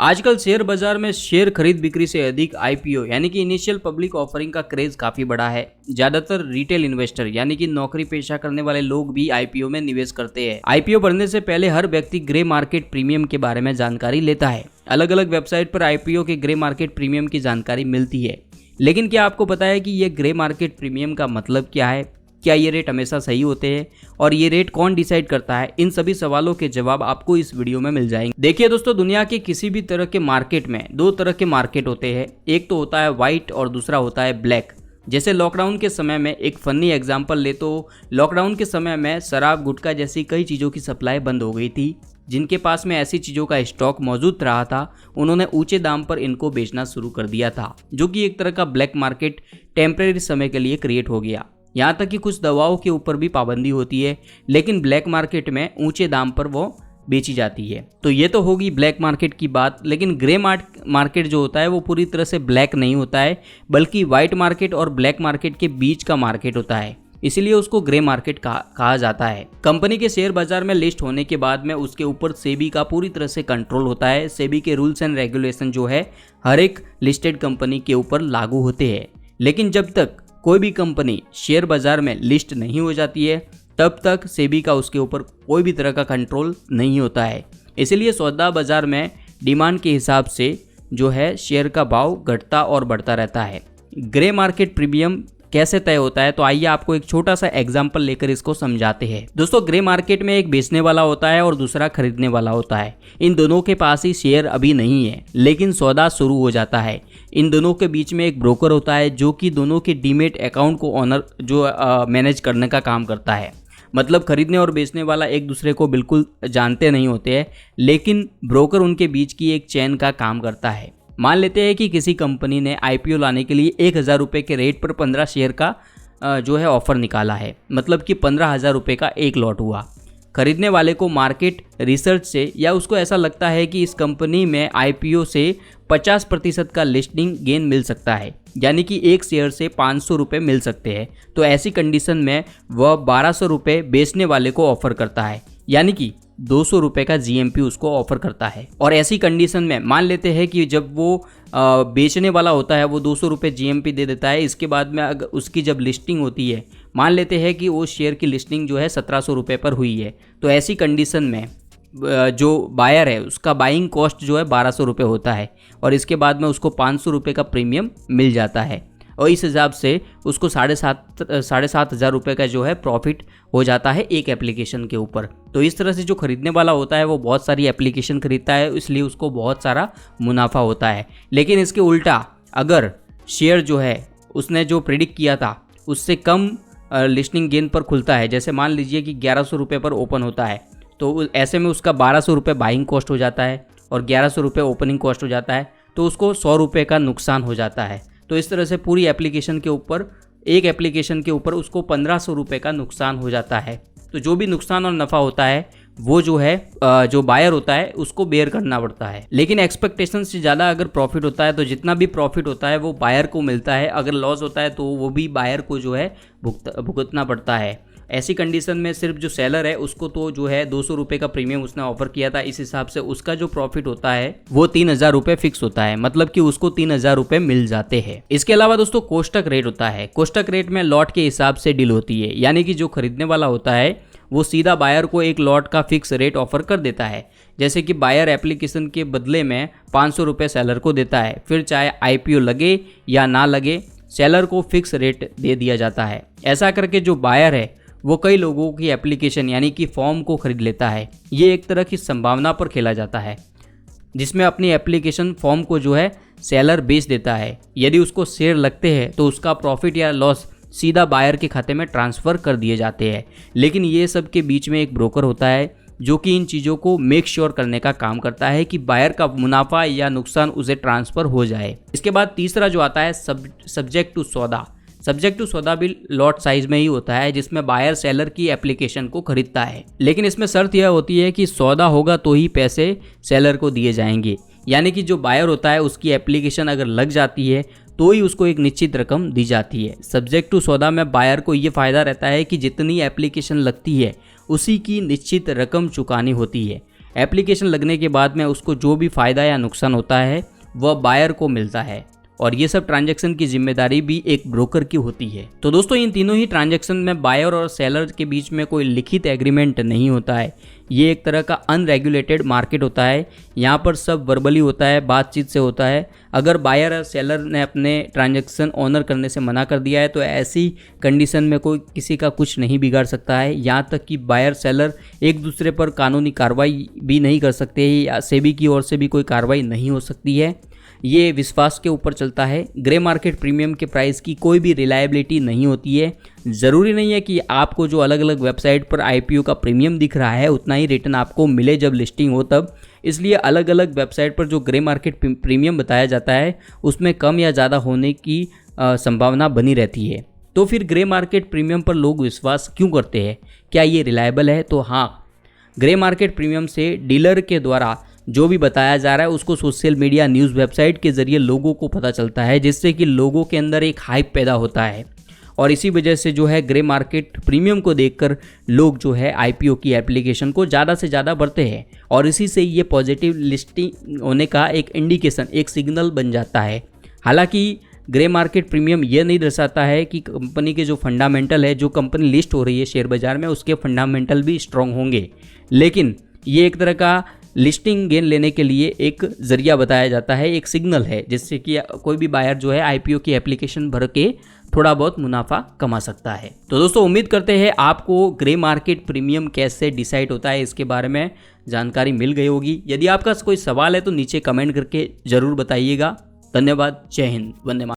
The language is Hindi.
आजकल शेयर बाजार में शेयर खरीद बिक्री से अधिक आईपीओ यानी कि इनिशियल पब्लिक ऑफरिंग का क्रेज काफी बड़ा है। ज्यादातर रिटेल इन्वेस्टर यानी कि नौकरी पेशा करने वाले लोग भी आईपीओ में निवेश करते हैं। आईपीओ भरने से पहले हर व्यक्ति ग्रे मार्केट प्रीमियम के बारे में जानकारी लेता है। अलग अलग वेबसाइट पर आईपीओ के ग्रे मार्केट प्रीमियम की जानकारी मिलती है, लेकिन क्या आपको पता है कि यह ग्रे मार्केट प्रीमियम का मतलब क्या है? क्या ये रेट हमेशा सही होते हैं और ये रेट कौन डिसाइड करता है? इन सभी सवालों के जवाब आपको इस वीडियो में मिल जाएंगे। देखिए दोस्तों, दुनिया के किसी भी तरह के मार्केट में दो तरह के मार्केट होते हैं। एक तो होता है व्हाइट और दूसरा होता है ब्लैक। जैसे लॉकडाउन के समय में एक फनी एग्जांपल ले तो लॉकडाउन के समय में शराब, गुटखा जैसी कई चीज़ों की सप्लाई बंद हो गई थी। जिनके पास में ऐसी चीज़ों का स्टॉक मौजूद रहा था, उन्होंने ऊंचे दाम पर इनको बेचना शुरू कर दिया था, जो कि एक तरह का ब्लैक मार्केट टेम्परेरी समय के लिए क्रिएट हो गया। यहाँ तक कि कुछ दवाओं के ऊपर भी पाबंदी होती है, लेकिन ब्लैक मार्केट में ऊंचे दाम पर वो बेची जाती है। तो ये तो होगी ब्लैक मार्केट की बात, लेकिन ग्रे मार्केट जो होता है वो पूरी तरह से ब्लैक नहीं होता है, बल्कि वाइट मार्केट और ब्लैक मार्केट के बीच का मार्केट होता है। इसीलिए उसको ग्रे मार्केट कहा जाता है। कंपनी के शेयर बाजार में लिस्ट होने के बाद में उसके ऊपर सेबी का पूरी तरह से कंट्रोल होता है। सेबी के रूल्स एंड रेगुलेशन जो है हर एक लिस्टेड कंपनी के ऊपर लागू होते हैं। लेकिन जब तक कोई भी कंपनी शेयर बाजार में लिस्ट नहीं हो जाती है, तब तक सेबी का उसके ऊपर कोई भी तरह का कंट्रोल नहीं होता है। इसलिए सौदा बाजार में डिमांड के हिसाब से जो है शेयर का भाव घटता और बढ़ता रहता है। ग्रे मार्केट प्रीमियम कैसे तय होता है, तो आइए आपको एक छोटा सा एग्जांपल लेकर इसको समझाते हैं। दोस्तों, ग्रे मार्केट में एक बेचने वाला होता है और दूसरा खरीदने वाला होता है। इन दोनों के पास ही शेयर अभी नहीं है, लेकिन सौदा शुरू हो जाता है। इन दोनों के बीच में एक ब्रोकर होता है जो कि दोनों के डीमेट अकाउंट को ऑनर जो मैनेज करने का काम करता है। मतलब खरीदने और बेचने वाला एक दूसरे को बिल्कुल जानते नहीं होते हैं, लेकिन ब्रोकर उनके बीच की एक चेन का काम करता है। मान लेते हैं कि किसी कंपनी ने आईपीओ लाने के लिए 1000 रुपये के रेट पर 15 शेयर का जो है ऑफर निकाला है। मतलब कि 15,000 रुपये का एक लॉट हुआ। खरीदने वाले को मार्केट रिसर्च से या उसको ऐसा लगता है कि इस कंपनी में आईपीओ से 50% का लिस्टिंग गेन मिल सकता है, यानी कि एक शेयर से 500 रुपये मिल सकते हैं। तो ऐसी कंडीशन में वह 1200 रुपये बेचने वाले को ऑफर करता है, यानी कि 200 रुपये का जीएमपी उसको ऑफर करता है। और ऐसी कंडीशन में मान लेते हैं कि जब वो बेचने वाला होता है वो 200 रुपये जीएमपी दे देता है। इसके बाद में अगर उसकी जब लिस्टिंग होती है, मान लेते हैं कि वो शेयर की लिस्टिंग जो है 1700 रुपये पर हुई है, तो ऐसी कंडीशन में जो बायर है उसका बाइंग कॉस्ट जो है 1200 रुपये होता है और इसके बाद में उसको 500 रुपये का प्रीमियम मिल जाता है। और इस हिसाब से उसको 7,500 रुपये का जो है प्रॉफिट हो जाता है एक एप्लीकेशन के ऊपर। तो इस तरह से जो खरीदने वाला होता है वो बहुत सारी एप्लीकेशन खरीदता है, इसलिए उसको बहुत सारा मुनाफा होता है। लेकिन इसके उल्टा अगर शेयर जो है उसने जो प्रिडिक्ट किया था उससे कम लिस्टिंग गेन पर खुलता है, जैसे मान लीजिए कि 1100 रुपये पर ओपन होता है, तो ऐसे में उसका 1200 रुपये बाइंग कॉस्ट हो जाता है और 1100 रुपये ओपनिंग कॉस्ट हो जाता है, तो उसको 100 रुपये का नुकसान हो जाता है। तो इस तरह से पूरी एप्लीकेशन के ऊपर, एक एप्लीकेशन के ऊपर उसको 1500 रुपये का नुकसान हो जाता है। तो जो भी नुकसान और नफ़ा होता है वो जो है जो बायर होता है उसको बेयर करना पड़ता है। लेकिन एक्सपेक्टेशन से ज़्यादा अगर प्रॉफिट होता है तो जितना भी प्रॉफिट होता है वो बायर को मिलता है। अगर लॉस होता है तो वो भी बायर को जो है भुगतना पड़ता है। ऐसी कंडीशन में सिर्फ जो सेलर है उसको तो जो है 200 रुपये का प्रीमियम उसने ऑफर किया था, इस हिसाब से उसका जो प्रॉफिट होता है वो 3000 रुपये फिक्स होता है। मतलब कि उसको 3000 रुपये मिल जाते हैं। इसके अलावा दोस्तों कोष्टक रेट होता है। कोष्टक रेट में लॉट के हिसाब से डील होती है, यानी कि जो खरीदने वाला होता है वो सीधा बायर को एक लॉट का फिक्स रेट ऑफर कर देता है। जैसे कि बायर एप्लीकेशन के बदले में 500 रुपये सेलर को देता है, फिर चाहे आईपीओ लगे या ना लगे सेलर को फिक्स रेट दे दिया जाता है। ऐसा करके जो बायर है वो कई लोगों की एप्लीकेशन यानी कि फॉर्म को खरीद लेता है। ये एक तरह की संभावना पर खेला जाता है, जिसमें अपनी एप्लीकेशन फॉर्म को जो है सेलर बेच देता है। यदि उसको शेयर लगते हैं तो उसका प्रॉफिट या लॉस सीधा बायर के खाते में ट्रांसफ़र कर दिए जाते हैं। लेकिन ये सब के बीच में एक ब्रोकर होता है जो कि इन चीज़ों को मेक श्योर करने का काम करता है कि बायर का मुनाफा या नुकसान उसे ट्रांसफ़र हो जाए। इसके बाद तीसरा जो आता है सब्जेक्ट टू सौदा। सब्जेक्ट टू सौदा भी लॉट साइज में ही होता है, जिसमें बायर सेलर की एप्लीकेशन को खरीदता है। लेकिन इसमें शर्त यह होती है कि सौदा होगा तो ही पैसे सेलर को दिए जाएंगे, यानी कि जो बायर होता है उसकी एप्लीकेशन अगर लग जाती है तो ही उसको एक निश्चित रकम दी जाती है। सब्जेक्ट टू सौदा में बायर को ये फ़ायदा रहता है कि जितनी एप्लीकेशन लगती है उसी की निश्चित रकम चुकानी होती है। एप्लीकेशन लगने के बाद में उसको जो भी फ़ायदा या नुकसान होता है वह बायर को मिलता है और ये सब ट्रांजैक्शन की जिम्मेदारी भी एक ब्रोकर की होती है। तो दोस्तों इन तीनों ही ट्रांजैक्शन में बायर और सेलर के बीच में कोई लिखित एग्रीमेंट नहीं होता है। ये एक तरह का अनरेगुलेटेड मार्केट होता है। यहाँ पर सब वर्बली होता है, बातचीत से होता है। अगर बायर और सेलर ने अपने ट्रांजैक्शन ऑनर करने से मना कर दिया है तो ऐसी कंडीशन में कोई किसी का कुछ नहीं बिगाड़ सकता है। यहाँ तक कि बायर सेलर एक दूसरे पर कानूनी कार्रवाई भी नहीं कर सकते या सेबी की ओर से भी कोई कार्रवाई नहीं हो सकती है। ये विश्वास के ऊपर चलता है। ग्रे मार्केट प्रीमियम के प्राइस की कोई भी रिलायबिलिटी नहीं होती है। ज़रूरी नहीं है कि आपको जो अलग अलग वेबसाइट पर आईपीओ का प्रीमियम दिख रहा है उतना ही रिटर्न आपको मिले जब लिस्टिंग हो तब। इसलिए अलग अलग वेबसाइट पर जो ग्रे मार्केट प्रीमियम बताया जाता है उसमें कम या ज़्यादा होने की संभावना बनी रहती है। तो फिर ग्रे मार्केट प्रीमियम पर लोग विश्वास क्यों करते हैं? क्या ये रिलायबल है? तो हाँ, ग्रे मार्केट प्रीमियम से डीलर के द्वारा जो भी बताया जा रहा है उसको सोशल मीडिया, न्यूज़, वेबसाइट के ज़रिए लोगों को पता चलता है, जिससे कि लोगों के अंदर एक हाइप पैदा होता है और इसी वजह से जो है ग्रे मार्केट प्रीमियम को देखकर लोग जो है आईपीओ की एप्लीकेशन को ज़्यादा से ज़्यादा भरते हैं और इसी से ये पॉजिटिव लिस्टिंग होने का एक इंडिकेशन, एक सिग्नल बन जाता है। हालांकि ग्रे मार्केट प्रीमियम ये नहीं दर्शाता है कि कंपनी के जो फंडामेंटल है, जो कंपनी लिस्ट हो रही है शेयर बाज़ार में, उसके फंडामेंटल भी स्ट्रॉन्ग होंगे, लेकिन ये एक तरह का लिस्टिंग गेन लेने के लिए एक जरिया बताया जाता है, एक सिग्नल है, जिससे कि कोई भी बायर जो है आईपीओ की एप्लीकेशन भर के थोड़ा बहुत मुनाफा कमा सकता है। तो दोस्तों उम्मीद करते हैं आपको ग्रे मार्केट प्रीमियम कैसे डिसाइड होता है इसके बारे में जानकारी मिल गई होगी। यदि आपका कोई सवाल है तो नीचे कमेंट करके ज़रूर बताइएगा। धन्यवाद। जय हिंद। वंदे मातरम।